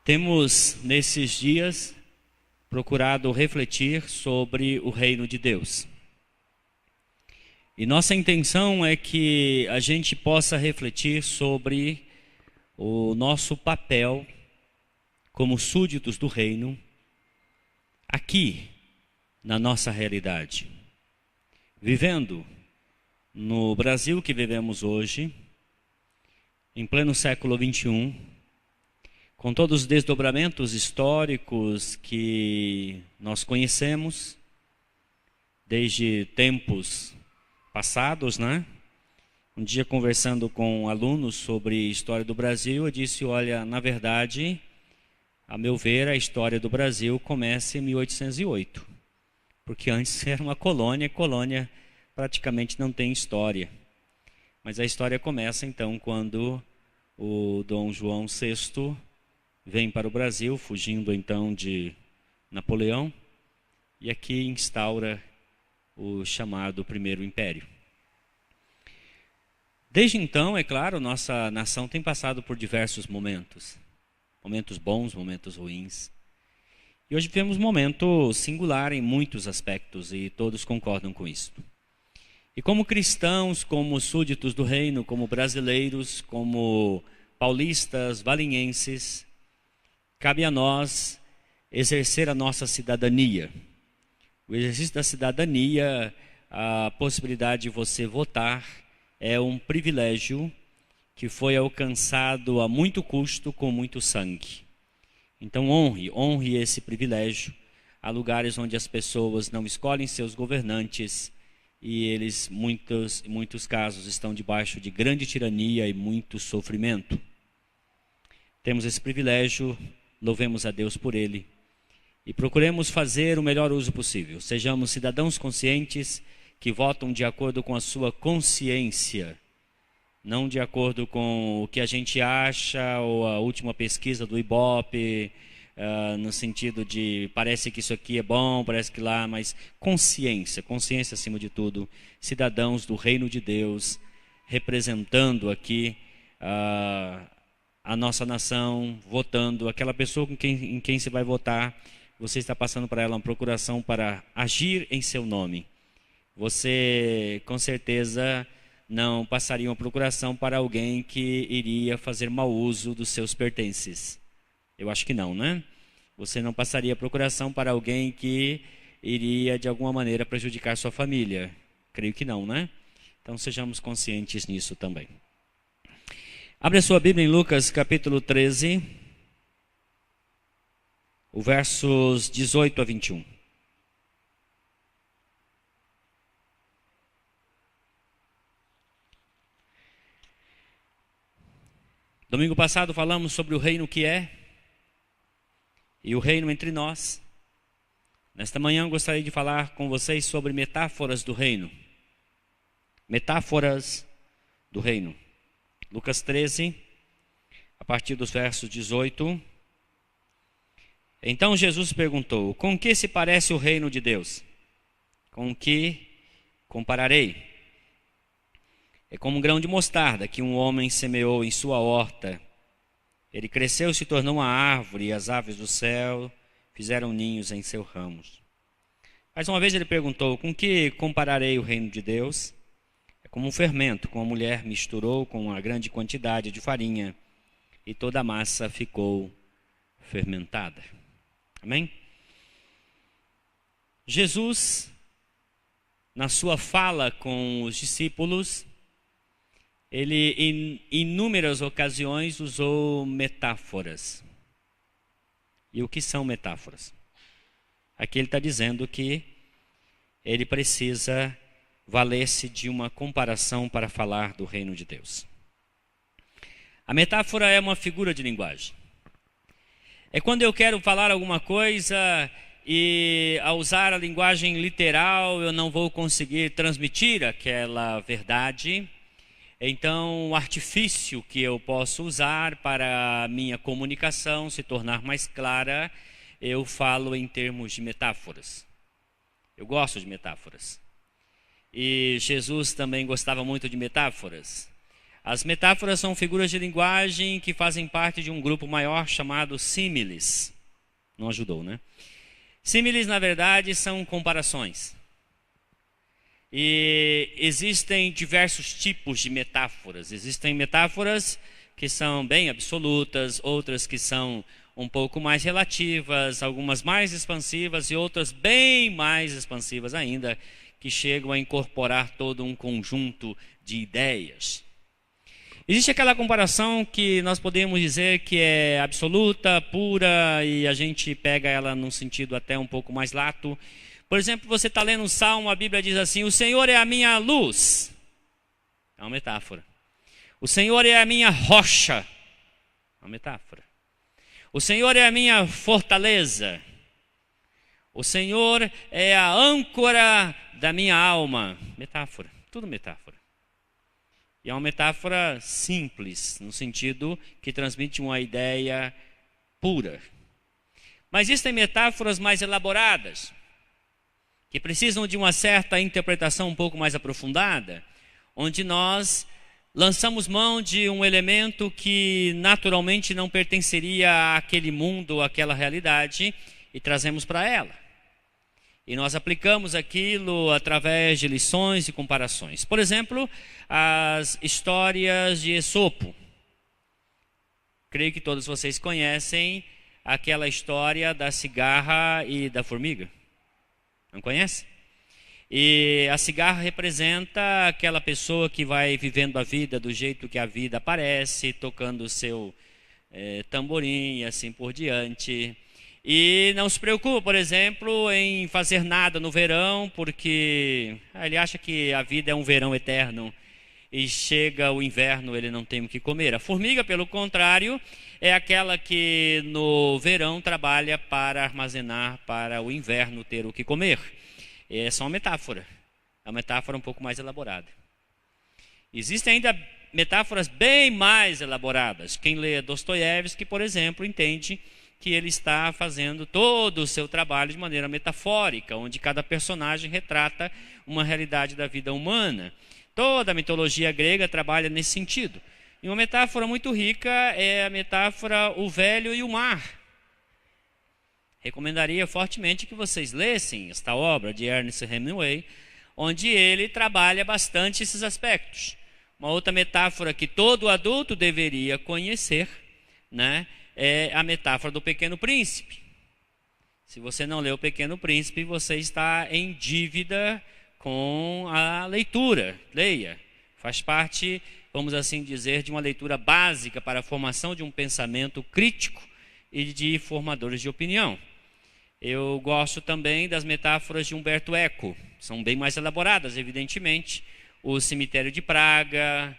Temos, nesses dias, procurado refletir sobre o reino de Deus. E nossa intenção é que a gente possa refletir sobre o nosso papel como súditos do reino aqui na nossa realidade. Vivendo no Brasil que vivemos hoje, em pleno século XXI, com todos os desdobramentos históricos que nós conhecemos, desde tempos passados, né? Um dia conversando com alunos sobre história do Brasil, eu disse, olha, na verdade, a meu ver, a história do Brasil começa em 1808, porque antes era uma colônia, e colônia praticamente não tem história. Mas a história começa então quando o Dom João VI vem para o Brasil, fugindo então de Napoleão, e aqui instaura o chamado Primeiro Império. Desde então, é claro, nossa nação tem passado por diversos momentos. Momentos bons, momentos ruins. E hoje vivemos um momento singular em muitos aspectos, e todos concordam com isso. E como cristãos, como súditos do reino, como brasileiros, como paulistas, valinhenses, cabe a nós exercer a nossa cidadania. O exercício da cidadania, a possibilidade de você votar, é um privilégio que foi alcançado a muito custo, com muito sangue. Então honre esse privilégio. Há lugares onde as pessoas não escolhem seus governantes e eles, em muitos casos, estão debaixo de grande tirania e muito sofrimento. Temos esse privilégio, louvemos a Deus por ele e procuremos fazer o melhor uso possível. Sejamos cidadãos conscientes que votam de acordo com a sua consciência, não de acordo com o que a gente acha ou a última pesquisa do Ibope, no sentido de parece que isso aqui é bom, parece que lá, mas consciência acima de tudo, cidadãos do reino de Deus, representando aqui a nossa nação, votando, aquela pessoa em quem você vai votar, você está passando para ela uma procuração para agir em seu nome. Você, com certeza, não passaria uma procuração para alguém que iria fazer mau uso dos seus pertences. Eu acho que não, né? Você não passaria a procuração para alguém que iria, de alguma maneira, prejudicar sua família. Creio que não, né? Então, sejamos conscientes nisso também. Abre a sua Bíblia em Lucas, capítulo 13, o versos 18 a 21. Domingo passado falamos sobre o reino que é e o reino entre nós. Nesta manhã eu gostaria de falar com vocês sobre metáforas do reino. Metáforas do reino. Lucas 13, a partir dos versos 18. Então Jesus perguntou: com que se parece o reino de Deus? Com que compararei? É como um grão de mostarda que um homem semeou em sua horta. Ele cresceu e se tornou uma árvore, e as aves do céu fizeram ninhos em seus ramos. Mais uma vez ele perguntou: com que compararei o reino de Deus? É como um fermento, com a mulher misturou com uma grande quantidade de farinha, e toda a massa ficou fermentada. Amém? Jesus, na sua fala com os discípulos, ele em inúmeras ocasiões usou metáforas. E o que são metáforas? Aqui ele está dizendo que ele precisa valer-se de uma comparação para falar do reino de Deus. A metáfora é uma figura de linguagem. É quando eu quero falar alguma coisa e, ao usar a linguagem literal, eu não vou conseguir transmitir aquela verdade. Então, o artifício que eu posso usar para a minha comunicação se tornar mais clara, eu falo em termos de metáforas. Eu gosto de metáforas. E Jesus também gostava muito de metáforas. As metáforas são figuras de linguagem que fazem parte de um grupo maior chamado símiles. Não ajudou, né? Símiles, na verdade, são comparações. E existem diversos tipos de metáforas. Existem metáforas que são bem absolutas, outras que são um pouco mais relativas, algumas mais expansivas e outras bem mais expansivas ainda, que chegam a incorporar todo um conjunto de ideias. Existe aquela comparação que nós podemos dizer que é absoluta, pura, e a gente pega ela num sentido até um pouco mais lato. Por exemplo, você está lendo um salmo, a Bíblia diz assim: o Senhor é a minha luz. É uma metáfora. O Senhor é a minha rocha. É uma metáfora. O Senhor é a minha fortaleza. O Senhor é a âncora da minha alma. Metáfora. Tudo metáfora. E é uma metáfora simples, no sentido que transmite uma ideia pura. Mas existem metáforas mais elaboradas, que precisam de uma certa interpretação um pouco mais aprofundada, onde nós lançamos mão de um elemento que naturalmente não pertenceria àquele mundo, àquela realidade, e trazemos para ela. E nós aplicamos aquilo através de lições e comparações. Por exemplo, as histórias de Esopo. Creio que todos vocês conhecem aquela história da cigarra e da formiga. Não conhece? E a cigarra representa aquela pessoa que vai vivendo a vida do jeito que a vida aparece, tocando o seu tamborim e assim por diante. E não se preocupa, por exemplo, em fazer nada no verão, porque ele acha que a vida é um verão eterno e chega o inverno, ele não tem o que comer. A formiga, pelo contrário, é aquela que no verão trabalha para armazenar para o inverno ter o que comer. Essa é uma metáfora. É uma metáfora um pouco mais elaborada. Existem ainda metáforas bem mais elaboradas. Quem lê Dostoiévski, por exemplo, entende que ele está fazendo todo o seu trabalho de maneira metafórica, onde cada personagem retrata uma realidade da vida humana. Toda a mitologia grega trabalha nesse sentido. E uma metáfora muito rica é a metáfora O Velho e o Mar. Recomendaria fortemente que vocês lessem esta obra de Ernest Hemingway, onde ele trabalha bastante esses aspectos. Uma outra metáfora que todo adulto deveria conhecer, né, é a metáfora do Pequeno Príncipe. Se você não leu o Pequeno Príncipe, você está em dívida com a leitura. Leia. Faz parte, vamos assim dizer, de uma leitura básica para a formação de um pensamento crítico e de formadores de opinião. Eu gosto também das metáforas de Umberto Eco. São bem mais elaboradas, evidentemente. O Cemitério de Praga,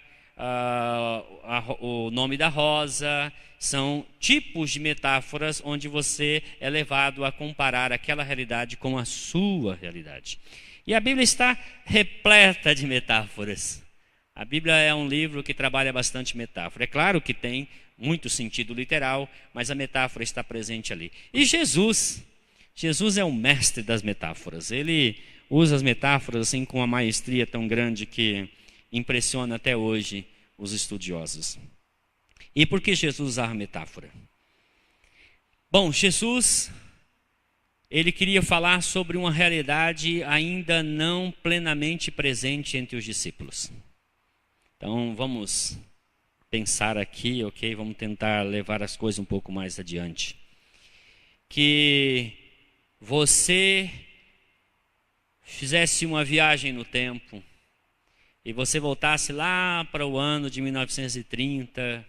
o Nome da Rosa, são tipos de metáforas onde você é levado a comparar aquela realidade com a sua realidade. E a Bíblia está repleta de metáforas. A Bíblia é um livro que trabalha bastante metáfora. É claro que tem muito sentido literal, mas a metáfora está presente ali. E Jesus é o mestre das metáforas. Ele usa as metáforas assim com uma maestria tão grande que impressiona até hoje os estudiosos. E por que Jesus usava metáfora? Bom, Jesus, ele queria falar sobre uma realidade ainda não plenamente presente entre os discípulos. Então, vamos pensar aqui, ok? Vamos tentar levar as coisas um pouco mais adiante. Que você fizesse uma viagem no tempo e você voltasse lá para o ano de 1930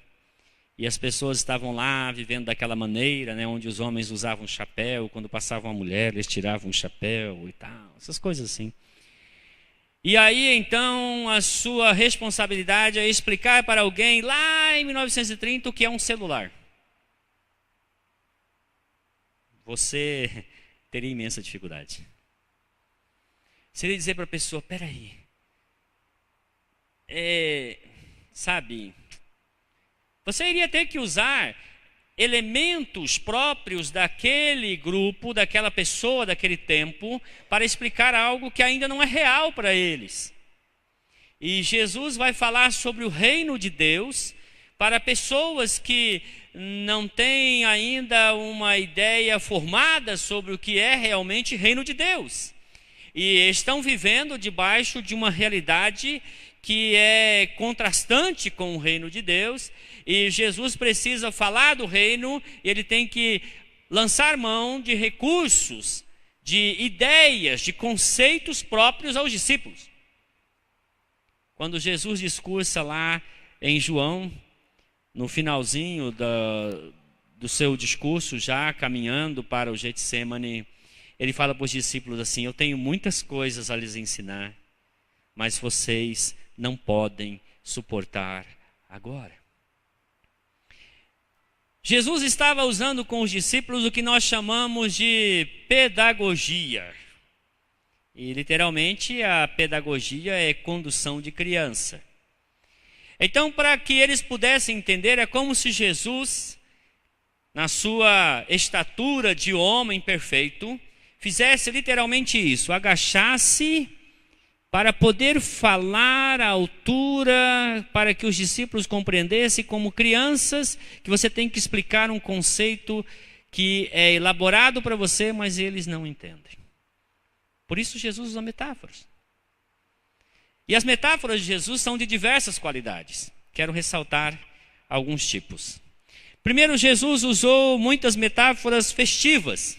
e as pessoas estavam lá vivendo daquela maneira, né, onde os homens usavam chapéu, quando passavam a mulher eles tiravam o chapéu e tal, essas coisas assim. E aí então a sua responsabilidade é explicar para alguém lá em 1930 o que é um celular. Você teria imensa dificuldade. Seria dizer para a pessoa, peraí, sabe, você iria ter que usar elementos próprios daquele grupo, daquela pessoa, daquele tempo, para explicar algo que ainda não é real para eles. E Jesus vai falar sobre o reino de Deus para pessoas que não têm ainda uma ideia formada sobre o que é realmente reino de Deus. E estão vivendo debaixo de uma realidade que é contrastante com o reino de Deus. E Jesus precisa falar do reino, e ele tem que lançar mão de recursos, de ideias, de conceitos próprios aos discípulos. Quando Jesus discursa lá em João, no finalzinho do seu discurso, já caminhando para o Getsemane, ele fala para os discípulos assim: eu tenho muitas coisas a lhes ensinar, mas vocês não podem suportar agora. Jesus estava usando com os discípulos o que nós chamamos de pedagogia. E literalmente a pedagogia é condução de criança. Então, para que eles pudessem entender, é como se Jesus, na sua estatura de homem perfeito, fizesse literalmente isso: agachasse para poder falar à altura, para que os discípulos compreendessem como crianças, que você tem que explicar um conceito que é elaborado para você, mas eles não entendem. Por isso Jesus usa metáforas. E as metáforas de Jesus são de diversas qualidades. Quero ressaltar alguns tipos. Primeiro, Jesus usou muitas metáforas festivas.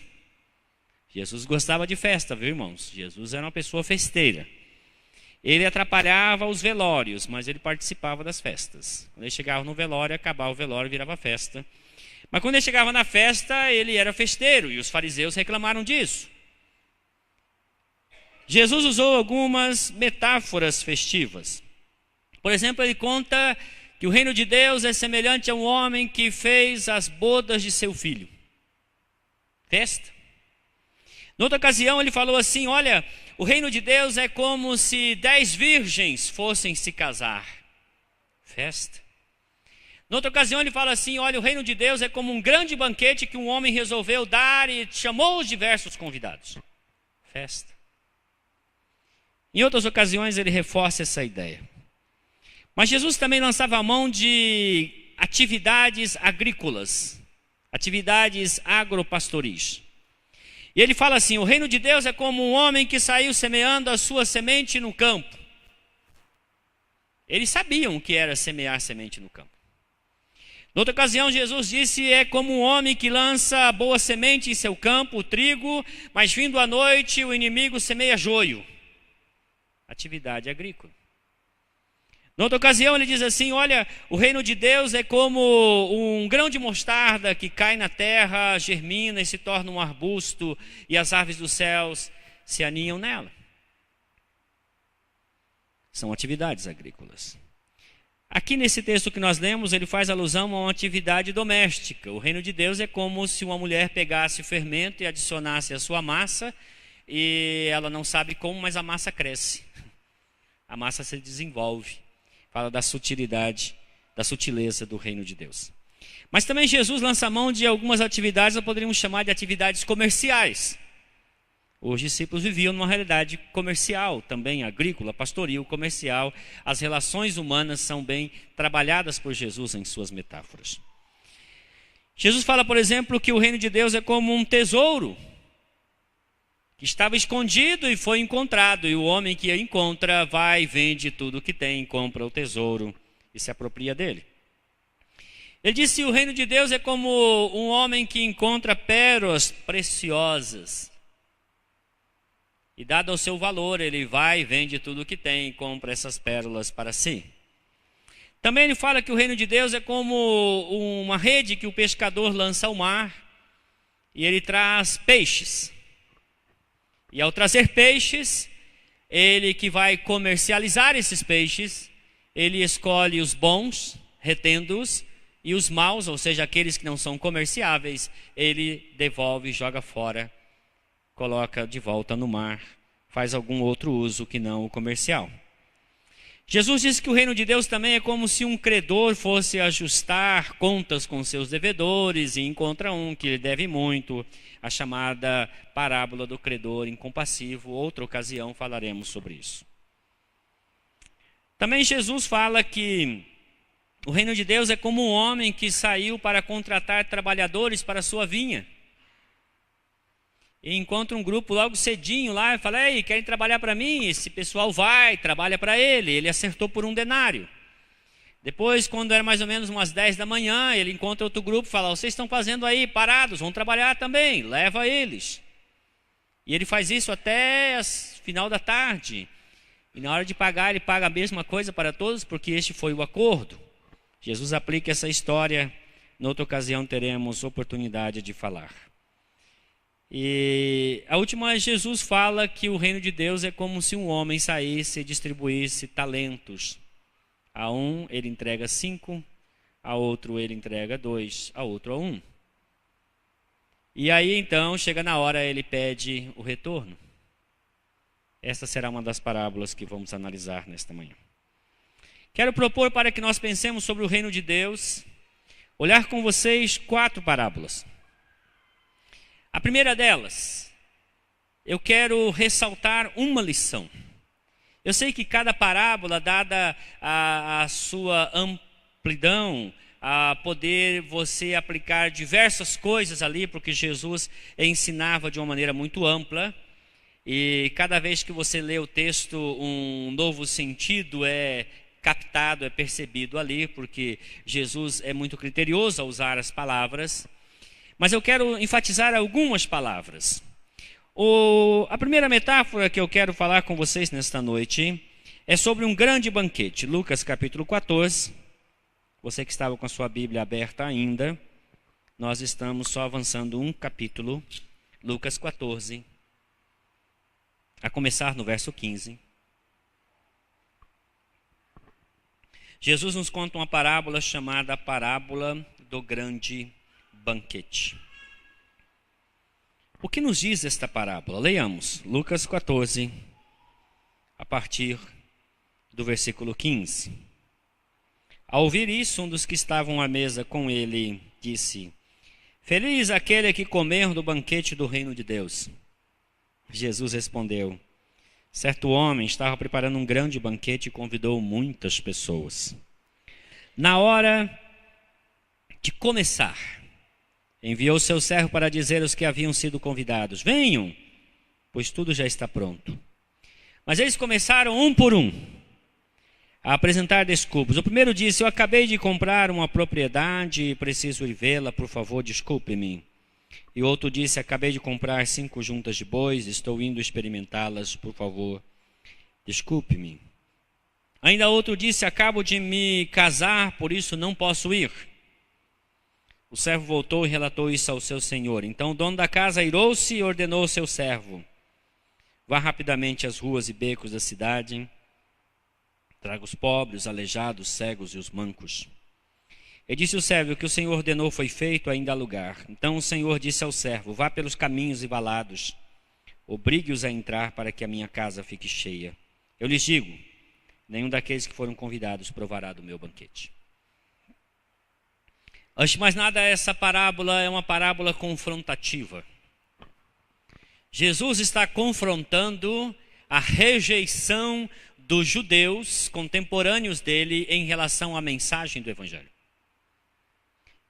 Jesus gostava de festa, viu, irmãos? Jesus era uma pessoa festeira. Ele atrapalhava os velórios, mas ele participava das festas. Quando ele chegava no velório, acabava o velório, virava festa. Mas quando ele chegava na festa, ele era festeiro, e os fariseus reclamaram disso. Jesus usou algumas metáforas festivas. Por exemplo, ele conta que o reino de Deus é semelhante a um homem que fez as bodas de seu filho. Festa. Noutra ocasião ele falou assim: olha, o reino de Deus é como se 10 virgens fossem se casar. Festa. Noutra ocasião ele fala assim: olha, o reino de Deus é como um grande banquete que um homem resolveu dar e chamou os diversos convidados. Festa. Em outras ocasiões ele reforça essa ideia. Mas Jesus também lançava a mão de atividades agrícolas, atividades agropastoris. E ele fala assim: o reino de Deus é como um homem que saiu semeando a sua semente no campo. Eles sabiam o que era semear semente no campo. Noutra ocasião Jesus disse: é como um homem que lança a boa semente em seu campo, o trigo, mas vindo à noite o inimigo semeia joio. Atividade agrícola. Noutra ocasião ele diz assim: olha, o reino de Deus é como um grão de mostarda que cai na terra, germina e se torna um arbusto, e as aves dos céus se aninham nela. São atividades agrícolas. Aqui nesse texto que nós lemos, ele faz alusão a uma atividade doméstica. O reino de Deus é como se uma mulher pegasse o fermento e adicionasse a sua massa, e ela não sabe como, mas a massa cresce. A massa se desenvolve. Fala da sutilidade, da sutileza do reino de Deus. Mas também Jesus lança mão de algumas atividades, nós poderíamos chamar de atividades comerciais. Os discípulos viviam numa realidade comercial, também agrícola, pastoril, comercial. As relações humanas são bem trabalhadas por Jesus em suas metáforas. Jesus fala, por exemplo, que o reino de Deus é como um tesouro que estava escondido e foi encontrado, e o homem que o encontra vai, vende tudo o que tem, compra o tesouro e se apropria dele. Ele disse que o reino de Deus é como um homem que encontra pérolas preciosas, e dado o seu valor, ele vai, vende tudo o que tem e compra essas pérolas para si. Também ele fala que o reino de Deus é como uma rede que o pescador lança ao mar, e ele traz peixes. E ao trazer peixes, ele que vai comercializar esses peixes, ele escolhe os bons, retendo-os, e os maus, ou seja, aqueles que não são comerciáveis, ele devolve e joga fora, coloca de volta no mar, faz algum outro uso que não o comercial. Jesus disse que o reino de Deus também é como se um credor fosse ajustar contas com seus devedores e encontra um que lhe deve muito, a chamada parábola do credor incompassivo. Outra ocasião falaremos sobre isso. Também Jesus fala que o reino de Deus é como um homem que saiu para contratar trabalhadores para a sua vinha. E encontra um grupo logo cedinho lá e fala: ei, querem trabalhar para mim? Esse pessoal vai, trabalha para ele. Ele acertou por 1 denário. Depois, quando era mais ou menos umas 10 da manhã, ele encontra outro grupo e fala: vocês estão fazendo aí, parados, vão trabalhar também, leva eles. E ele faz isso até o final da tarde. E na hora de pagar, ele paga a mesma coisa para todos, porque este foi o acordo. Jesus aplica essa história, noutra ocasião teremos oportunidade de falar. E a última, Jesus fala que o reino de Deus é como se um homem saísse e distribuísse talentos. A um ele entrega 5, a outro ele entrega 2, a outro a 1. E aí então, chega na hora, ele pede o retorno. Esta será uma das parábolas que vamos analisar nesta manhã. Quero propor para que nós pensemos sobre o reino de Deus, olhar com vocês 4 parábolas. A primeira delas, eu quero ressaltar uma lição. Eu sei que cada parábola, dada a sua amplidão, a poder você aplicar diversas coisas ali, porque Jesus ensinava de uma maneira muito ampla, e cada vez que você lê o texto, um novo sentido é captado, é percebido ali, porque Jesus é muito criterioso a usar as palavras. Mas eu quero enfatizar algumas palavras. A primeira metáfora que eu quero falar com vocês nesta noite é sobre um grande banquete. Lucas capítulo 14. Você que estava com a sua Bíblia aberta ainda, nós estamos só avançando um capítulo. Lucas 14, a começar no verso 15. Jesus nos conta uma parábola chamada a parábola do grande banquete. O que nos diz esta parábola? Leiamos Lucas 14, a partir do versículo 15. Ao ouvir isso, um dos que estavam à mesa com ele disse: feliz aquele que comer do banquete do reino de Deus. Jesus respondeu: certo homem estava preparando um grande banquete e convidou muitas pessoas. Na hora de começar, enviou seu servo para dizer aos que haviam sido convidados: venham, pois tudo já está pronto. Mas eles começaram um por um a apresentar desculpas. O primeiro disse: eu acabei de comprar uma propriedade e preciso ir vê-la, por favor, desculpe-me. E o outro disse: acabei de comprar 5 juntas de bois, estou indo experimentá-las, por favor, desculpe-me. Ainda outro disse: acabo de me casar, por isso não posso ir. O servo voltou e relatou isso ao seu senhor. Então o dono da casa irou-se e ordenou ao seu servo: vá rapidamente às ruas e becos da cidade, traga os pobres, os aleijados, os cegos e os mancos. E disse o servo: o que o Senhor ordenou foi feito, ainda há lugar. Então o Senhor disse ao servo: vá pelos caminhos e valados, obrigue-os a entrar para que a minha casa fique cheia. Eu lhes digo, nenhum daqueles que foram convidados provará do meu banquete. Antes de mais nada, essa parábola é uma parábola confrontativa. Jesus está confrontando a rejeição dos judeus contemporâneos dele em relação à mensagem do Evangelho.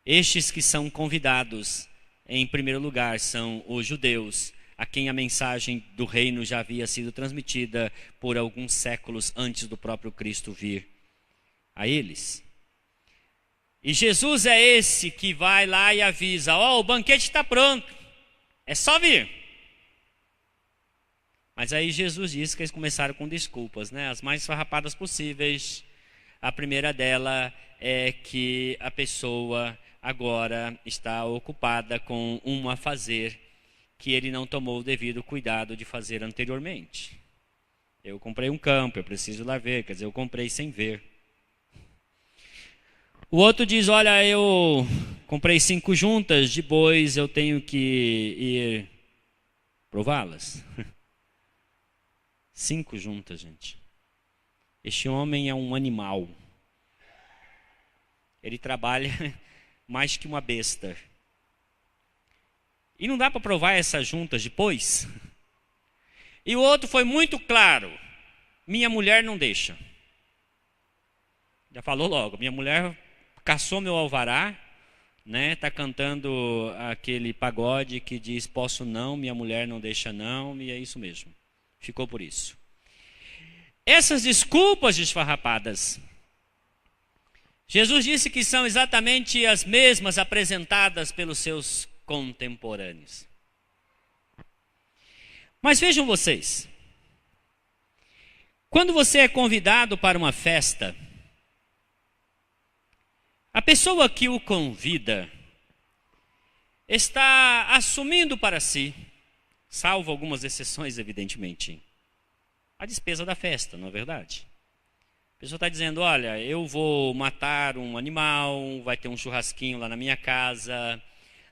Estes que são convidados, em primeiro lugar, são os judeus, a quem a mensagem do reino já havia sido transmitida por alguns séculos antes do próprio Cristo vir a eles. E Jesus é esse que vai lá e avisa: o banquete está pronto, é só vir. Mas aí Jesus diz que eles começaram com desculpas, né? As mais farrapadas possíveis. A primeira dela é que a pessoa agora está ocupada com um afazer que ele não tomou o devido cuidado de fazer anteriormente. Eu comprei um campo, eu preciso lá ver, quer dizer, eu comprei sem ver. O outro diz: olha, eu comprei 5 juntas de bois, eu tenho que ir prová-las. 5 juntas, gente. Este homem é um animal. Ele trabalha mais que uma besta. E não dá para provar essas juntas depois? E o outro foi muito claro: minha mulher não deixa. Já falou logo. Minha mulher caçou meu alvará, né? Tá cantando aquele pagode que diz posso não, minha mulher não deixa não, e é isso mesmo. Ficou por isso. Essas desculpas esfarrapadas, Jesus disse que são exatamente as mesmas apresentadas pelos seus contemporâneos. Mas vejam vocês, quando você é convidado para uma festa, a pessoa que o convida está assumindo para si, salvo algumas exceções, evidentemente, a despesa da festa, não é verdade? A pessoa está dizendo, olha, eu vou matar um animal, vai ter um churrasquinho lá na minha casa,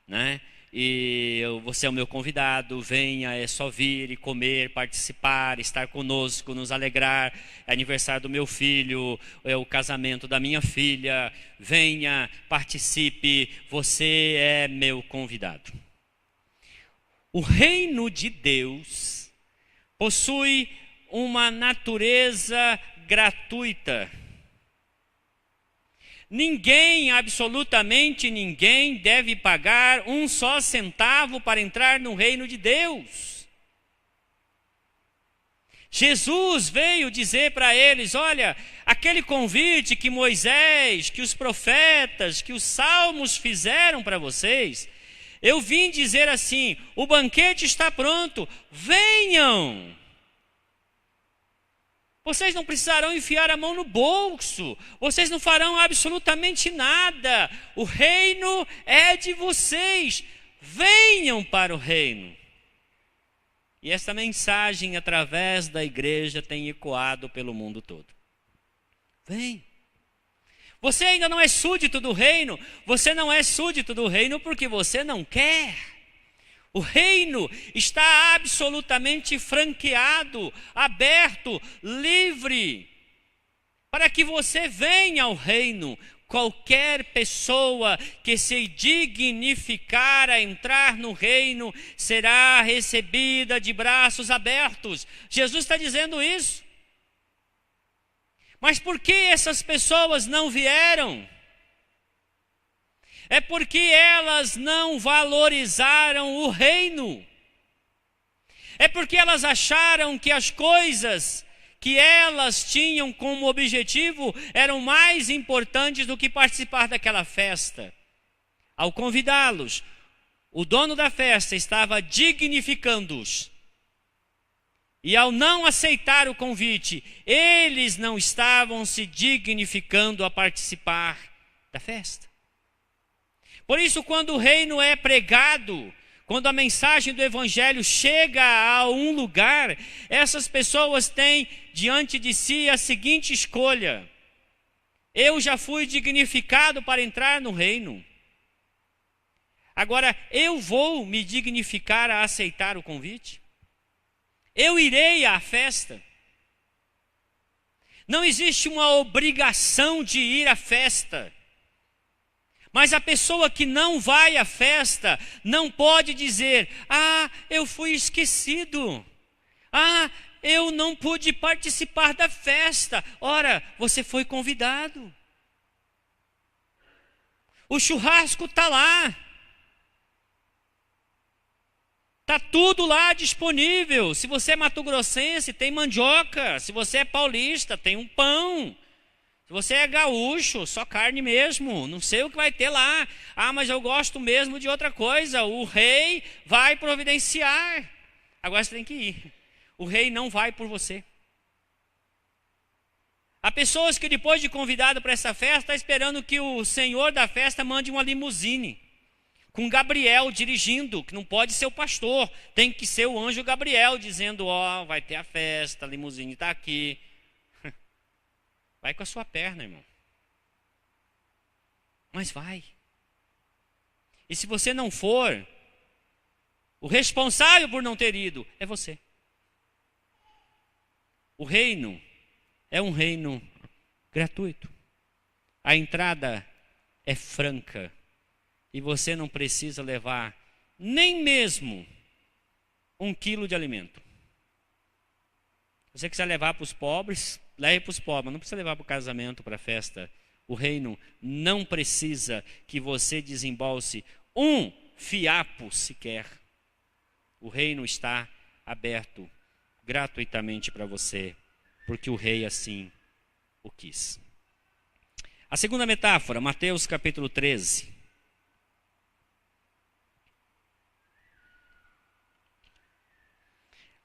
né? E você é o meu convidado, venha, é só vir e comer, participar, estar conosco, nos alegrar, é aniversário do meu filho, é o casamento da minha filha, venha, participe, você é meu convidado. O reino de Deus possui uma natureza gratuita. Ninguém, absolutamente ninguém, deve pagar um só centavo para entrar no reino de Deus. Jesus veio dizer para eles, olha, aquele convite que Moisés, que os profetas, que os salmos fizeram para vocês, eu vim dizer assim, o banquete está pronto, venham. Vocês não precisarão enfiar a mão no bolso. Vocês não farão absolutamente nada. O reino é de vocês. Venham para o reino. E essa mensagem, através da igreja, tem ecoado pelo mundo todo. Vem. Você ainda não é súdito do reino. Você não é súdito do reino porque você não quer. O reino está absolutamente franqueado, aberto, livre, para que você venha ao reino. Qualquer pessoa que se dignificar a entrar no reino será recebida de braços abertos. Jesus está dizendo isso. Mas por que essas pessoas não vieram? É porque elas não valorizaram o reino. É porque elas acharam que as coisas que elas tinham como objetivo eram mais importantes do que participar daquela festa. Ao convidá-los, o dono da festa estava dignificando-os. E ao não aceitar o convite, eles não estavam se dignificando a participar da festa. Por isso, quando o reino é pregado, quando a mensagem do evangelho chega a um lugar, essas pessoas têm diante de si a seguinte escolha: eu já fui dignificado para entrar no reino. Agora, eu vou me dignificar a aceitar o convite? Eu irei à festa? Não existe uma obrigação de ir à festa. Mas a pessoa que não vai à festa não pode dizer, eu fui esquecido. Eu não pude participar da festa. Ora, você foi convidado. O churrasco está lá. Está tudo lá disponível. Se você é mato-grossense, tem mandioca. Se você é paulista, tem um pão. Se você é gaúcho, só carne mesmo, não sei o que vai ter lá. Mas eu gosto mesmo de outra coisa. O rei vai providenciar. Agora você tem que ir. O rei não vai por você. Há pessoas que depois de convidado para essa festa, estão esperando que o senhor da festa mande uma limusine. Com Gabriel dirigindo, que não pode ser o pastor. Tem que ser o anjo Gabriel dizendo, vai ter a festa, a limusine está aqui. Vai com a sua perna, irmão. Mas vai. E se você não for, o responsável por não ter ido é você. O reino é um reino gratuito. A entrada é franca. E você não precisa levar nem mesmo 1 quilo de alimento. Se você quiser levar para os pobres, leve para os pobres. Não precisa levar para o casamento, para a festa. O reino não precisa que você desembolse um fiapo sequer. O reino está aberto gratuitamente para você, porque o rei assim o quis. A segunda metáfora, Mateus capítulo 13.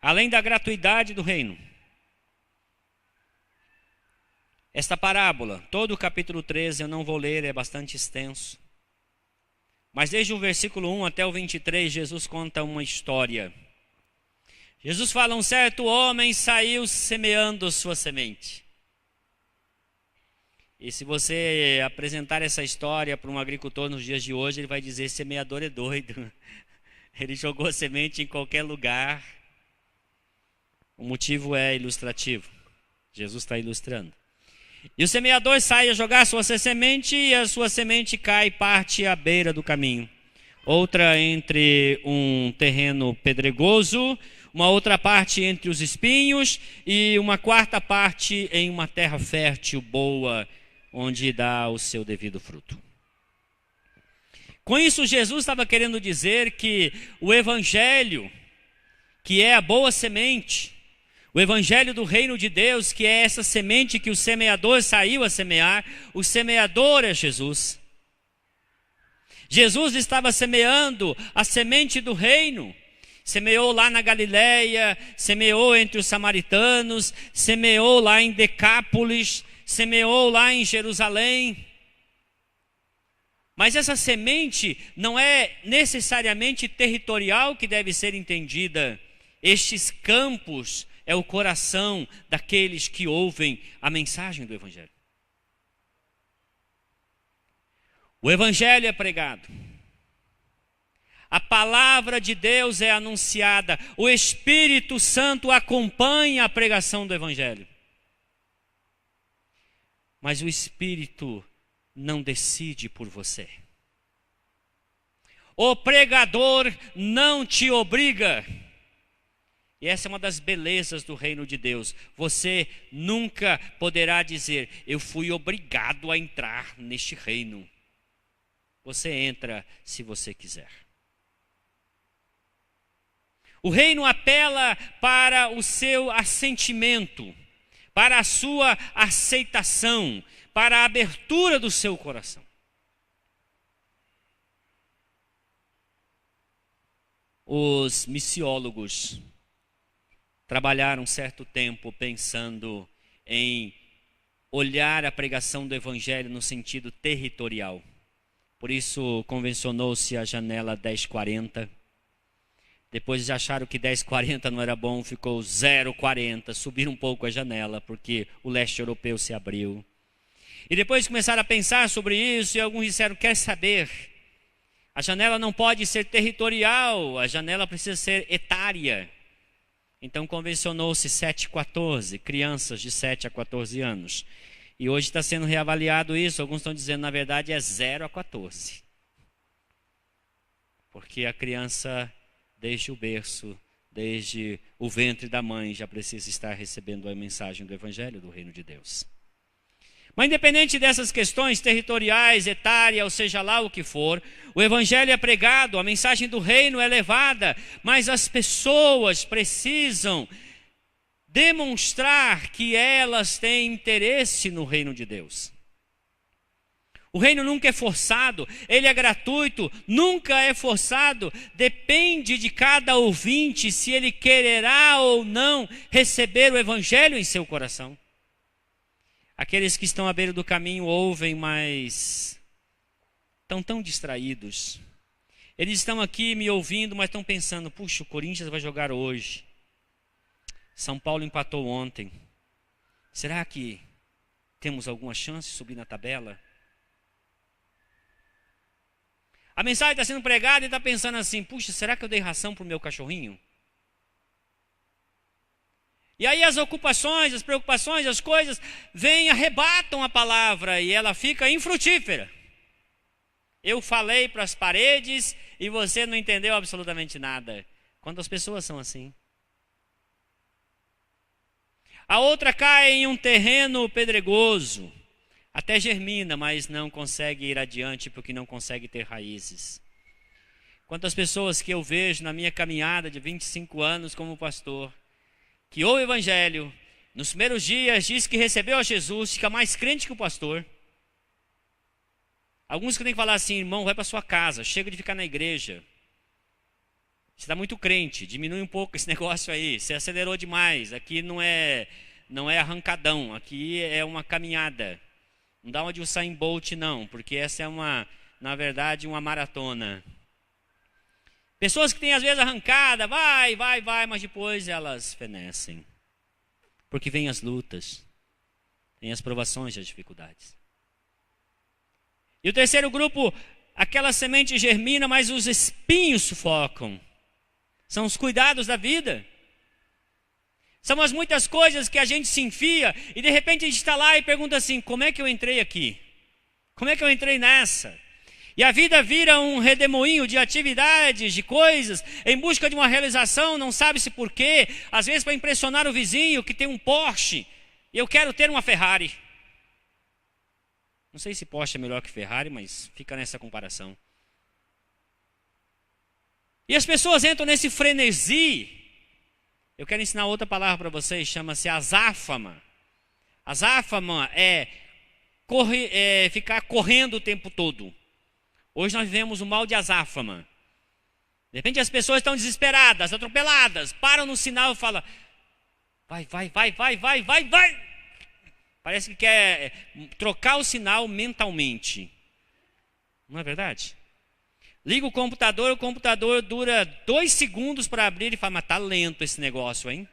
Além da gratuidade do reino, esta parábola, todo o capítulo 13 eu não vou ler, é bastante extenso. Mas desde o versículo 1 até o 23, Jesus conta uma história. Jesus fala, um certo homem saiu semeando sua semente. E se você apresentar essa história para um agricultor nos dias de hoje, ele vai dizer, semeador é doido. Ele jogou semente em qualquer lugar. O motivo é ilustrativo. Jesus está ilustrando. E o semeador sai a jogar sua semente, e a sua semente cai parte à beira do caminho. Outra entre um terreno pedregoso, uma outra parte entre os espinhos, e uma quarta parte em uma terra fértil, boa, onde dá o seu devido fruto. Com isso, Jesus estava querendo dizer que o evangelho, que é a boa semente, o evangelho do reino de Deus, que é essa semente que o semeador saiu a semear, o semeador é Jesus. Jesus estava semeando a semente do reino. Semeou lá na Galileia, semeou entre os samaritanos, semeou lá em Decápolis, semeou lá em Jerusalém. Mas essa semente não é necessariamente territorial que deve ser entendida. Estes campos é o coração daqueles que ouvem a mensagem do Evangelho. O Evangelho é pregado. A palavra de Deus é anunciada. O Espírito Santo acompanha a pregação do Evangelho. Mas o Espírito não decide por você. O pregador não te obriga. E essa é uma das belezas do reino de Deus. Você nunca poderá dizer, eu fui obrigado a entrar neste reino. Você entra se você quiser. O reino apela para o seu assentimento, para a sua aceitação, para a abertura do seu coração. Os missiólogos trabalharam um certo tempo pensando em olhar a pregação do evangelho no sentido territorial. Por isso convencionou-se a janela 1040. Depois acharam que 1040 não era bom, ficou 040, subiram um pouco a janela, porque o leste europeu se abriu. E depois começaram a pensar sobre isso, e alguns disseram, quer saber, a janela não pode ser territorial, a janela precisa ser etária. Então convencionou-se 7-14, crianças de 7 a 14 anos. E hoje está sendo reavaliado isso, alguns estão dizendo, na verdade, é 0-14. Porque a criança, desde o berço, desde o ventre da mãe, já precisa estar recebendo a mensagem do Evangelho do Reino de Deus. Mas independente dessas questões territoriais, etárias, ou seja lá o que for, o Evangelho é pregado, a mensagem do reino é levada, mas as pessoas precisam demonstrar que elas têm interesse no reino de Deus. O reino nunca é forçado, ele é gratuito, nunca é forçado, depende de cada ouvinte se ele quererá ou não receber o Evangelho em seu coração. Aqueles que estão à beira do caminho ouvem, mas estão tão distraídos. Eles estão aqui me ouvindo, mas estão pensando, puxa, o Corinthians vai jogar hoje. São Paulo empatou ontem. Será que temos alguma chance de subir na tabela? A mensagem está sendo pregada e está pensando assim, puxa, será que eu dei ração para o meu cachorrinho? E aí as ocupações, as preocupações, as coisas vêm, arrebatam a palavra e ela fica infrutífera. Eu falei para as paredes e você não entendeu absolutamente nada. Quando as pessoas são assim. A outra cai em um terreno pedregoso. Até germina, mas não consegue ir adiante porque não consegue ter raízes. Quantas pessoas que eu vejo na minha caminhada de 25 anos como pastor, que ouve o evangelho, nos primeiros dias diz que recebeu a Jesus, fica mais crente que o pastor. Alguns que têm que falar assim, irmão, vai para sua casa, chega de ficar na igreja. Você está muito crente, diminui um pouco esse negócio aí, você acelerou demais, aqui não é arrancadão, aqui é uma caminhada. Não dá uma de Usain Bolt não, porque essa é na verdade, uma maratona. Pessoas que têm às vezes arrancada, vai, mas depois elas fenecem. Porque vêm as lutas, vêm as provações e as dificuldades. E o terceiro grupo, aquela semente germina, mas os espinhos sufocam. São os cuidados da vida. São as muitas coisas que a gente se enfia e de repente a gente está lá e pergunta assim, como é que eu entrei aqui? Como é que eu entrei nessa? E a vida vira um redemoinho de atividades, de coisas, em busca de uma realização, não sabe-se porquê. Às vezes para impressionar o vizinho que tem um Porsche, e eu quero ter uma Ferrari. Não sei se Porsche é melhor que Ferrari, mas fica nessa comparação. E as pessoas entram nesse frenesi. Eu quero ensinar outra palavra para vocês, chama-se azáfama. Azáfama é ficar correndo o tempo todo. Hoje nós vivemos o mal de azáfama. De repente as pessoas estão desesperadas, atropeladas, param no sinal e falam, vai. Parece que quer trocar o sinal mentalmente. Não é verdade? Liga o computador dura 2 segundos para abrir e fala, mas está lento esse negócio, hein?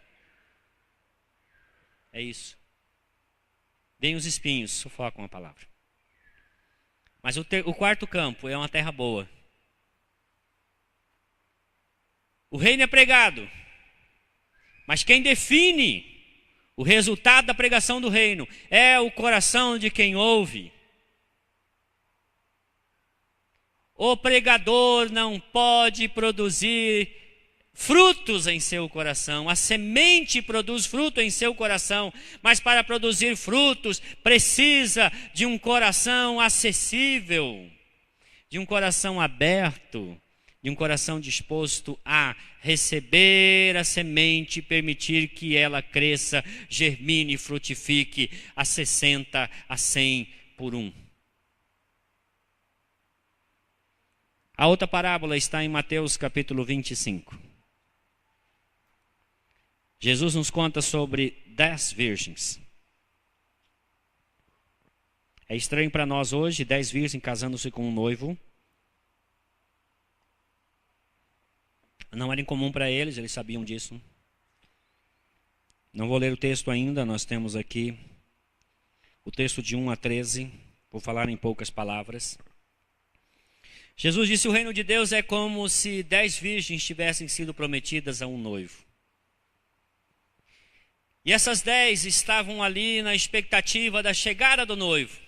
É isso. Vem os espinhos, sufocam a palavra. Mas o quarto campo é uma terra boa. O reino é pregado. Mas quem define o resultado da pregação do reino é o coração de quem ouve. O pregador não pode produzir frutos em seu coração. A semente produz fruto em seu coração, mas para produzir frutos precisa de um coração acessível, de um coração aberto, de um coração disposto a receber a semente e permitir que ela cresça, germine e frutifique a 60, a 100 por 1. A outra parábola está em Mateus capítulo 25. Jesus nos conta sobre 10 virgens. É estranho para nós hoje, 10 virgens casando-se com um noivo. Não era incomum para eles sabiam disso. Não vou ler o texto ainda, nós temos aqui o texto de 1 a 13. Vou falar em poucas palavras. Jesus disse, o reino de Deus é como se 10 virgens tivessem sido prometidas a um noivo. E essas 10 estavam ali na expectativa da chegada do noivo.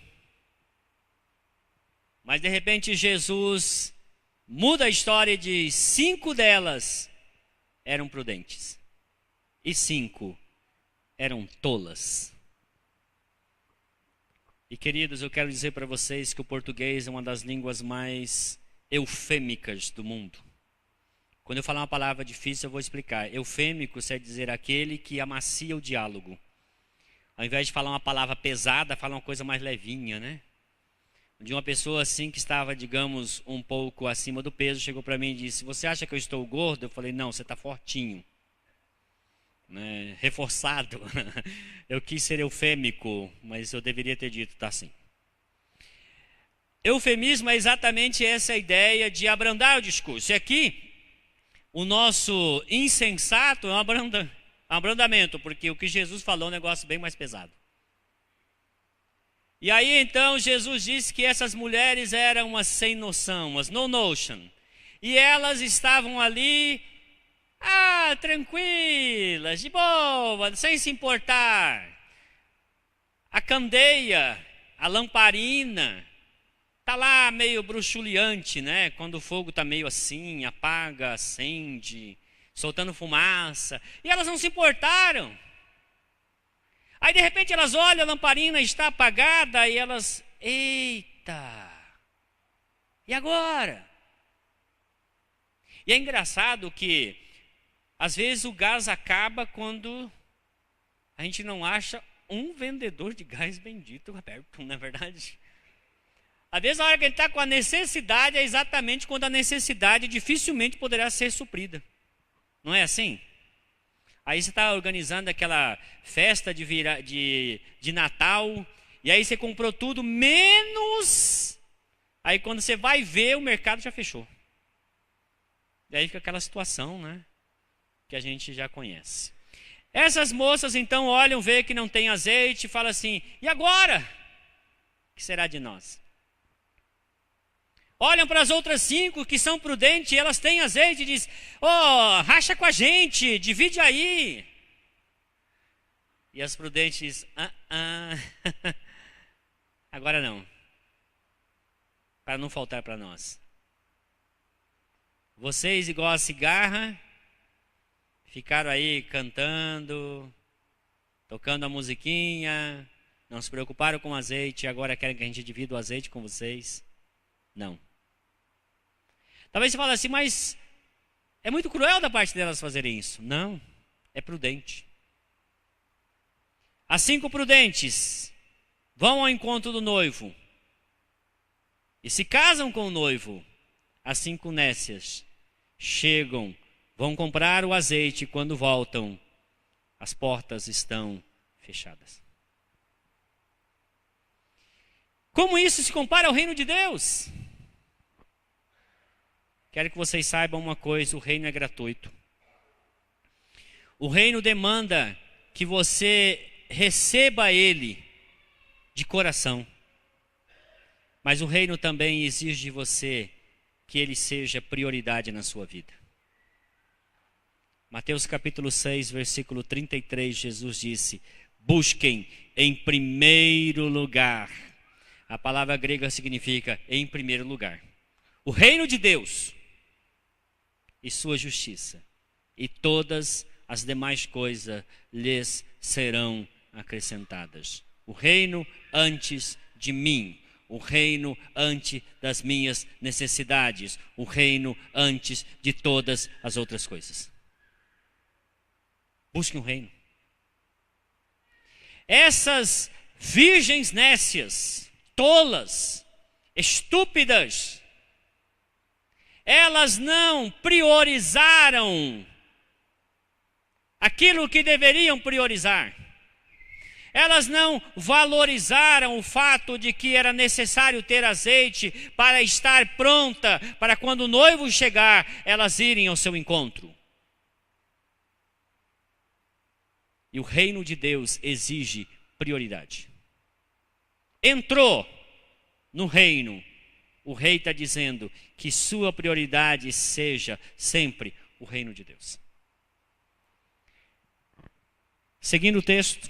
Mas de repente Jesus muda a história e diz, 5 delas eram prudentes. E 5 eram tolas. E queridos, eu quero dizer para vocês que o português é uma das línguas mais eufêmicas do mundo. Quando eu falar uma palavra difícil, eu vou explicar. Eufêmico quer dizer aquele que amacia o diálogo. Ao invés de falar uma palavra pesada, fala uma coisa mais levinha, né? De uma pessoa assim que estava, digamos, um pouco acima do peso, chegou para mim e disse, você acha que eu estou gordo? Eu falei, não, você está fortinho. Né? Reforçado. Eu quis ser eufêmico, mas eu deveria ter dito, tá assim. Eufemismo é exatamente essa ideia de abrandar o discurso. E aqui, o nosso insensato é um abrandamento, porque o que Jesus falou é um negócio bem mais pesado. E aí então Jesus disse que essas mulheres eram umas sem noção, umas no notion. E elas estavam ali, tranquilas, de boa, sem se importar. A candeia, a lamparina, está lá meio bruxuleante, né? Quando o fogo está meio assim, apaga, acende, soltando fumaça. E elas não se importaram. Aí de repente elas olham, a lamparina está apagada e elas, eita, e agora? E é engraçado que às vezes o gás acaba quando a gente não acha um vendedor de gás bendito aberto, não é verdade? Às vezes a hora que ele está com a necessidade é exatamente quando a necessidade dificilmente poderá ser suprida. Não é assim? Aí você está organizando aquela festa de Natal, e aí você comprou tudo, menos... Aí quando você vai ver, o mercado já fechou. E aí fica aquela situação, né? Que a gente já conhece. Essas moças então olham, vê que não tem azeite, e falam assim, e agora? O que será de nós? Olham para as outras 5 que são prudentes, e elas têm azeite e dizem, racha com a gente, divide aí. E as prudentes dizem, agora não. Para não faltar para nós. Vocês, igual a cigarra, ficaram aí cantando, tocando a musiquinha, não se preocuparam com o azeite, agora querem que a gente divida o azeite com vocês. Não. Talvez você fale assim, mas é muito cruel da parte delas fazerem isso. Não, é prudente. As 5 prudentes vão ao encontro do noivo e se casam com o noivo. As 5 nécias chegam, vão comprar o azeite e quando voltam, as portas estão fechadas. Como isso se compara ao reino de Deus? Quero que vocês saibam uma coisa, o reino é gratuito. O reino demanda que você receba ele de coração. Mas o reino também exige de você que ele seja prioridade na sua vida. Mateus capítulo 6, versículo 33, Jesus disse, busquem em primeiro lugar. A palavra grega significa em primeiro lugar. O reino de Deus e sua justiça, e todas as demais coisas lhes serão acrescentadas. O reino antes de mim, o reino antes das minhas necessidades, o reino antes de todas as outras coisas. Busque um reino. Essas virgens nécias, tolas, estúpidas, elas não priorizaram aquilo que deveriam priorizar. Elas não valorizaram o fato de que era necessário ter azeite para estar pronta, para quando o noivo chegar, elas irem ao seu encontro. E o reino de Deus exige prioridade. Entrou no reino, o rei está dizendo que sua prioridade seja sempre o reino de Deus. Seguindo o texto,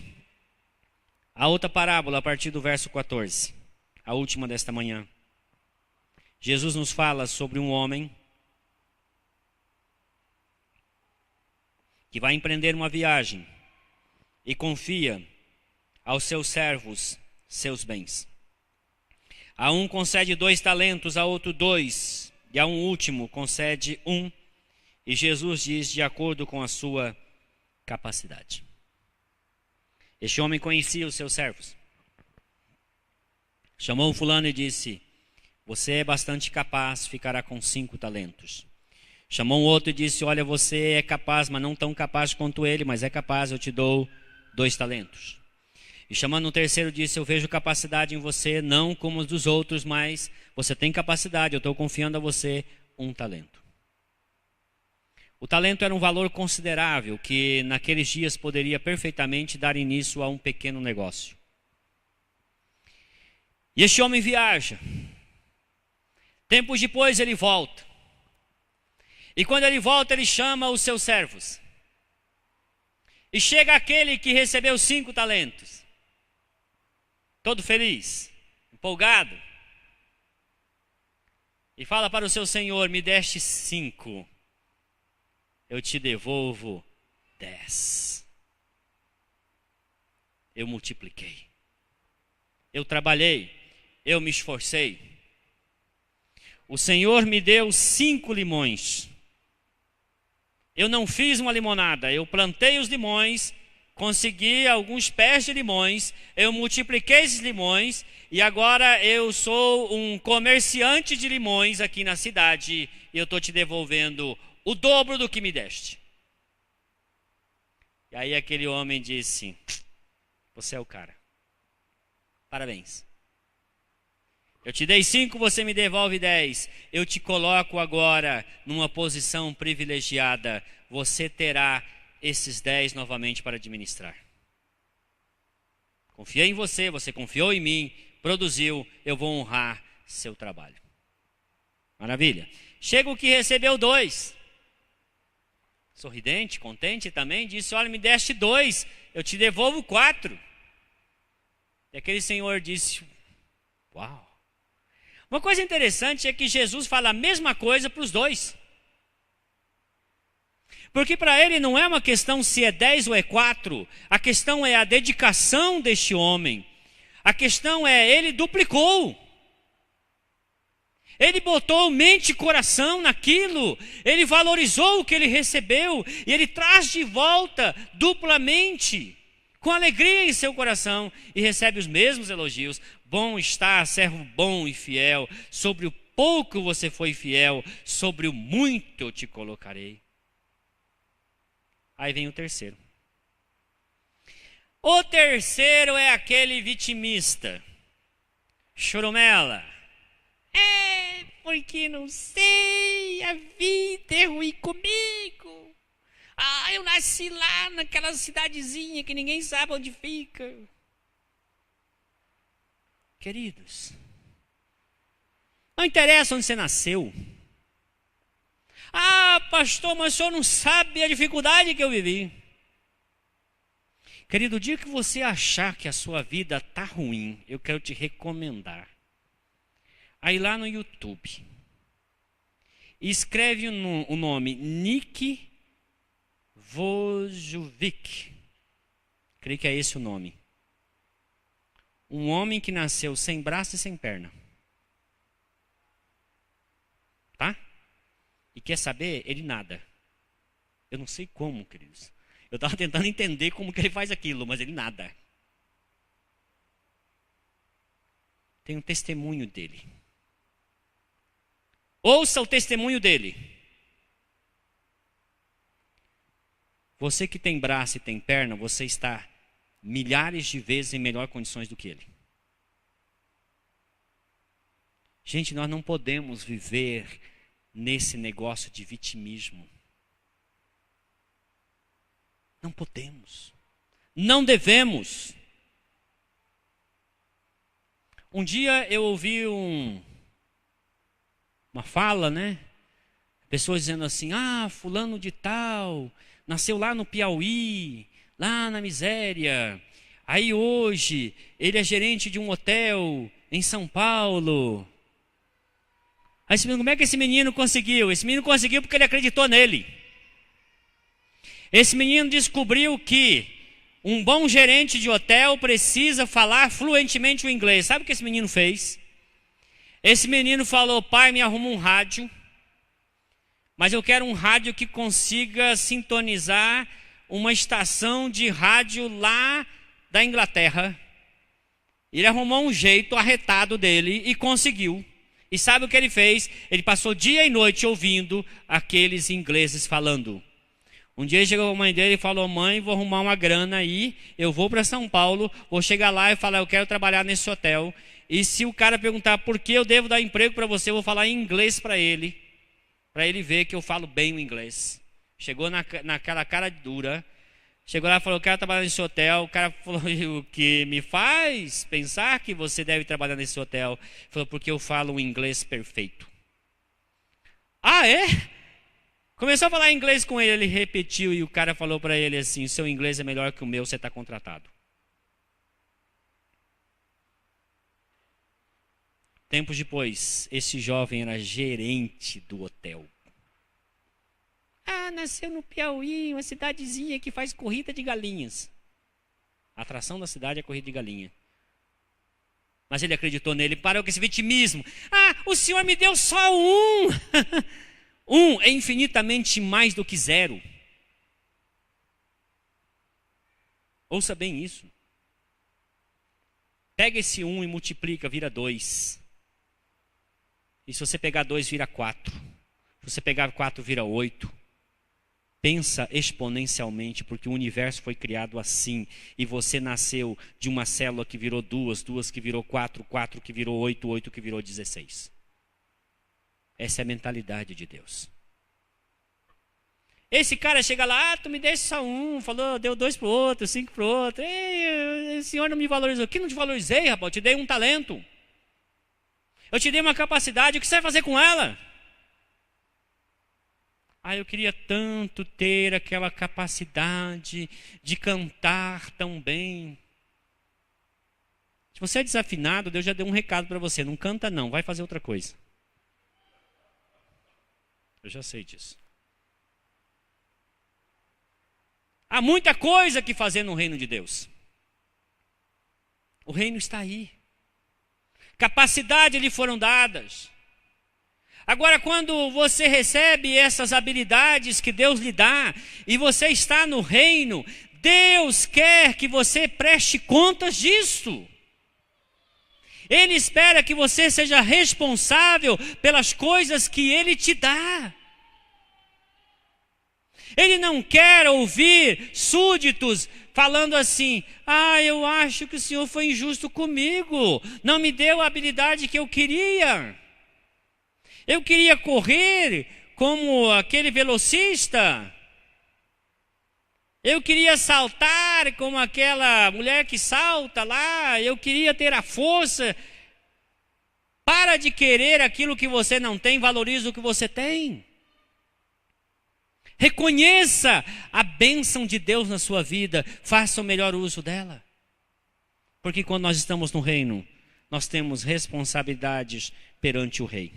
a outra parábola a partir do verso 14, a última desta manhã. Jesus nos fala sobre um homem que vai empreender uma viagem e confia aos seus servos seus bens. A um concede 2 talentos, a outro 2, e a um último concede 1, e Jesus diz de acordo com a sua capacidade. Este homem conhecia os seus servos. Chamou o fulano e disse, você é bastante capaz, ficará com 5 talentos. Chamou um outro e disse, olha, você é capaz, mas não tão capaz quanto ele, mas é capaz, eu te dou 2 talentos. E chamando um terceiro disse, eu vejo capacidade em você, não como os dos outros, mas você tem capacidade, eu estou confiando a você 1 talento. O talento era um valor considerável que naqueles dias poderia perfeitamente dar início a um pequeno negócio. E este homem viaja. Tempos depois ele volta. E quando ele volta, ele chama os seus servos. E chega aquele que recebeu 5 talentos. Todo feliz, empolgado. E fala para o seu senhor, me deste 5. Eu te devolvo 10. eu multipliquei. Eu trabalhei, eu me esforcei. O Senhor me deu 5 limões. Eu não fiz uma limonada, eu plantei os limões, consegui alguns pés de limões, eu multipliquei esses limões e agora eu sou um comerciante de limões aqui na cidade e eu estou te devolvendo o dobro do que me deste. E aí aquele homem disse: você é o cara. Parabéns. Eu te dei 5, você me devolve 10. Eu te coloco agora numa posição privilegiada. Você terá esses 10 novamente para administrar. Confiei em você, você confiou em mim, produziu, eu vou honrar seu trabalho. Maravilha. Chega o que recebeu 2. Sorridente, contente também, disse: olha, me deste 2, eu te devolvo 4. E aquele senhor disse: uau. Uma coisa interessante é que Jesus fala a mesma coisa para os 2. Porque para ele não é uma questão se é 10 ou é 4. A questão é a dedicação deste homem. A questão é, ele duplicou. Ele botou mente e coração naquilo. Ele valorizou o que ele recebeu. E ele traz de volta duplamente, com alegria em seu coração. E recebe os mesmos elogios. Bom está, servo bom e fiel. Sobre o pouco você foi fiel, sobre o muito eu te colocarei. Aí vem o terceiro. O terceiro é aquele vitimista. Choromela. Porque não sei, a vida é ruim comigo. Eu nasci lá naquela cidadezinha que ninguém sabe onde fica. Queridos, não interessa onde você nasceu. Pastor, mas o senhor não sabe a dificuldade que eu vivi. Querido, o dia que você achar que a sua vida está ruim, eu quero te recomendar. Aí lá no YouTube, escreve o nome Nick Vujicic. Creio que é esse o nome. Um homem que nasceu sem braço e sem perna. Tá? E quer saber? Ele nada. Eu não sei como, queridos. Eu estava tentando entender como que ele faz aquilo, mas ele nada. Tem um testemunho dele. Ouça o testemunho dele. Você que tem braço e tem perna, você está milhares de vezes em melhores condições do que ele. Gente, nós não podemos viver nesse negócio de vitimismo. Não podemos. Não devemos. Um dia eu ouvi uma fala, né? Pessoas dizendo assim: fulano de tal, nasceu lá no Piauí, lá na miséria. Aí hoje, ele é gerente de um hotel em São Paulo. Aí você pergunta, como é que esse menino conseguiu? Esse menino conseguiu porque ele acreditou nele. Esse menino descobriu que um bom gerente de hotel precisa falar fluentemente o inglês. Sabe o que esse menino fez? Esse menino falou: pai, me arruma um rádio, mas eu quero um rádio que consiga sintonizar uma estação de rádio lá da Inglaterra. Ele arrumou um jeito arretado dele e conseguiu. E sabe o que ele fez? Ele passou dia e noite ouvindo aqueles ingleses falando. Um dia chegou a mãe dele e falou: mãe, vou arrumar uma grana aí, eu vou para São Paulo, vou chegar lá e falar: eu quero trabalhar nesse hotel. E se o cara perguntar por que eu devo dar emprego para você, eu vou falar em inglês para ele ver que eu falo bem o inglês. Chegou naquela cara dura, chegou lá e falou: eu quero trabalhar nesse hotel. O cara falou: o que me faz pensar que você deve trabalhar nesse hotel? Ele falou: porque eu falo um inglês perfeito. É? Começou a falar inglês com ele, ele repetiu e o cara falou para ele assim: seu inglês é melhor que o meu, você está contratado. Tempos depois, esse jovem era gerente do hotel. Nasceu no Piauí, uma cidadezinha que faz corrida de galinhas. A atração da cidade é a corrida de galinha. Mas ele acreditou nele, parou com esse vitimismo. Ah, o Senhor me deu só um. Um é infinitamente mais do que zero. Ouça bem isso. Pega esse 1 e multiplica, vira 2. E se você pegar 2, vira 4. Se você pegar 4, vira 8. Pensa exponencialmente, porque o universo foi criado assim. E você nasceu de uma célula que virou 2, 2 que virou 4, 4 que virou 8, 8 que virou 16. Essa é a mentalidade de Deus. Esse cara chega lá, tu me deixa só um, falou, deu 2 para o outro, 5 para o outro. Ei, o Senhor não me valorizou. Que não te valorizei, rapaz? Eu te dei um talento. Eu te dei uma capacidade, o que você vai fazer com ela? Ah, eu queria tanto ter aquela capacidade de cantar tão bem. Se você é desafinado, Deus já deu um recado para você. Não canta não, vai fazer outra coisa. Eu já sei disso. Há muita coisa que fazer no reino de Deus. O reino está aí. Capacidade lhe foram dadas. Agora, quando você recebe essas habilidades que Deus lhe dá, e você está no reino, Deus quer que você preste contas disso. Ele espera que você seja responsável pelas coisas que Ele te dá. Ele não quer ouvir súditos falando assim, ah, eu acho que o Senhor foi injusto comigo, não me deu a habilidade que eu queria. Eu queria correr como aquele velocista. Eu queria saltar como aquela mulher que salta lá. Eu queria ter a força. Para de querer aquilo que você não tem, valorize o que você tem. Reconheça a bênção de Deus na sua vida, faça o melhor uso dela. Porque quando nós estamos no reino, nós temos responsabilidades perante o rei.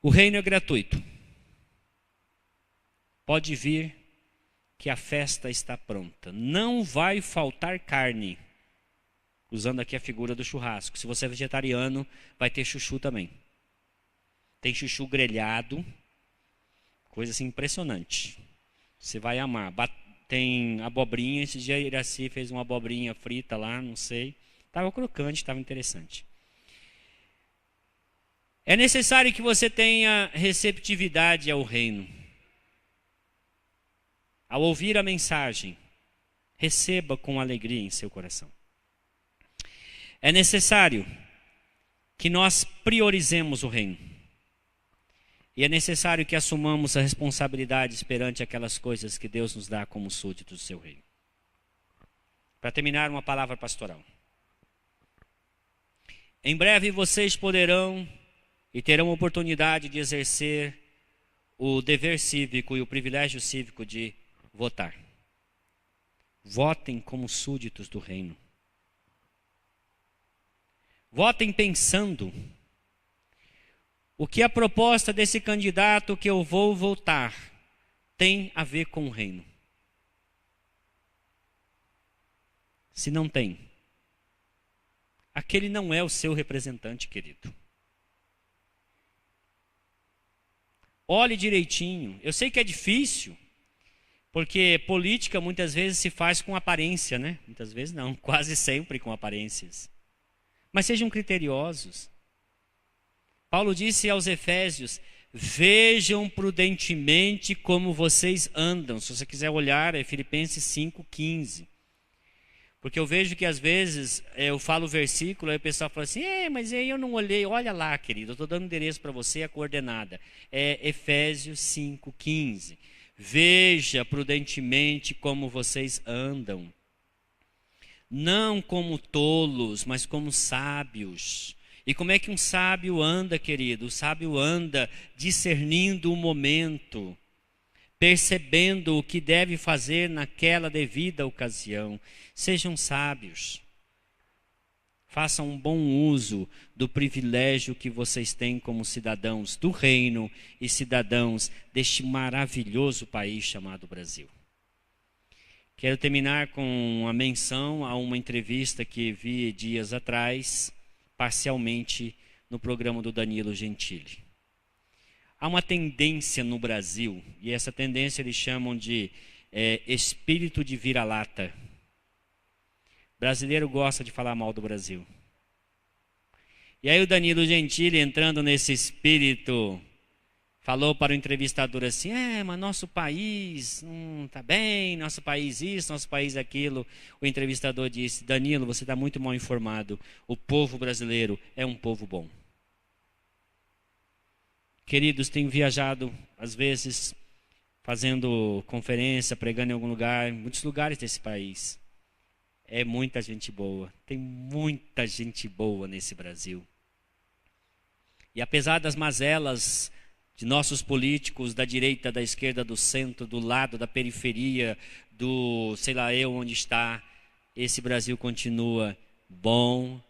O reino é gratuito. Pode vir que a festa está pronta. Não vai faltar carne. Usando aqui a figura do churrasco. Se você é vegetariano, vai ter chuchu também. Tem chuchu grelhado. Coisa assim impressionante. Você vai amar. Tem abobrinha. Esse dia a Iraci fez uma abobrinha frita lá, não sei. Estava crocante, estava interessante. É necessário que você tenha receptividade ao reino. Ao ouvir a mensagem, receba com alegria em seu coração. É necessário que nós priorizemos o reino. E é necessário que assumamos as responsabilidades perante aquelas coisas que Deus nos dá como súditos do seu reino. Para terminar, uma palavra pastoral. Em breve vocês poderão e terão a oportunidade de exercer o dever cívico e o privilégio cívico de votar. Votem como súditos do reino. Votem pensando o que a proposta desse candidato que eu vou votar tem a ver com o reino. Se não tem, aquele não é o seu representante, querido. Olhe direitinho. Eu sei que é difícil, porque política muitas vezes se faz com aparência, né? Muitas vezes não, quase sempre com aparências. Mas sejam criteriosos. Paulo disse aos Efésios, vejam prudentemente como vocês andam. Se você quiser olhar, é Filipenses 5,15. Porque eu vejo que às vezes eu falo o versículo, aí o pessoal fala assim, mas aí eu não olhei. Olha lá, querido, eu estou dando endereço para você, a coordenada. É Efésios 5,15. Veja prudentemente como vocês andam. Não como tolos, mas como sábios. E como é que um sábio anda, querido? O sábio anda discernindo o momento, percebendo o que deve fazer naquela devida ocasião. Sejam sábios. Façam um bom uso do privilégio que vocês têm como cidadãos do reino e cidadãos deste maravilhoso país chamado Brasil. Quero terminar com uma menção a uma entrevista que vi dias atrás, parcialmente, no programa do Danilo Gentili. Há uma tendência no Brasil, e essa tendência eles chamam de espírito de vira-lata. Brasileiro gosta de falar mal do Brasil. E aí o Danilo Gentili, entrando nesse espírito, falou para o entrevistador assim, mas nosso país não está bem, nosso país isso, nosso país aquilo. O entrevistador disse, Danilo, você está muito mal informado, o povo brasileiro é um povo bom. Queridos, tenho viajado, às vezes, fazendo conferência, pregando em algum lugar, em muitos lugares desse país. É muita gente boa, tem muita gente boa nesse Brasil. E apesar das mazelas de nossos políticos, da direita, da esquerda, do centro, do lado, da periferia, do sei lá eu onde está, esse Brasil continua bom,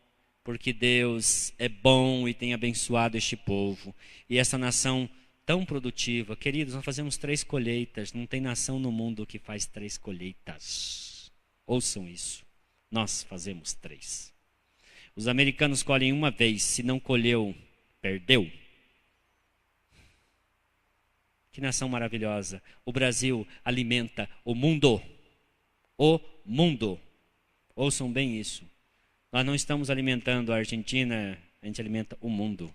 porque Deus é bom e tem abençoado este povo. E essa nação tão produtiva. Queridos, nós fazemos 3 colheitas. Não tem nação no mundo que faz 3 colheitas. Ouçam isso. Nós fazemos 3. Os americanos colhem uma vez. Se não colheu, perdeu. Que nação maravilhosa. O Brasil alimenta o mundo. O mundo. Ouçam bem isso. Nós não estamos alimentando a Argentina, a gente alimenta o mundo.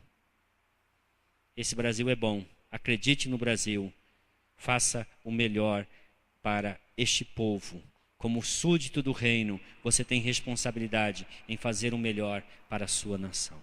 Esse Brasil é bom. Acredite no Brasil. Faça o melhor para este povo. Como súdito do reino, você tem responsabilidade em fazer o melhor para a sua nação.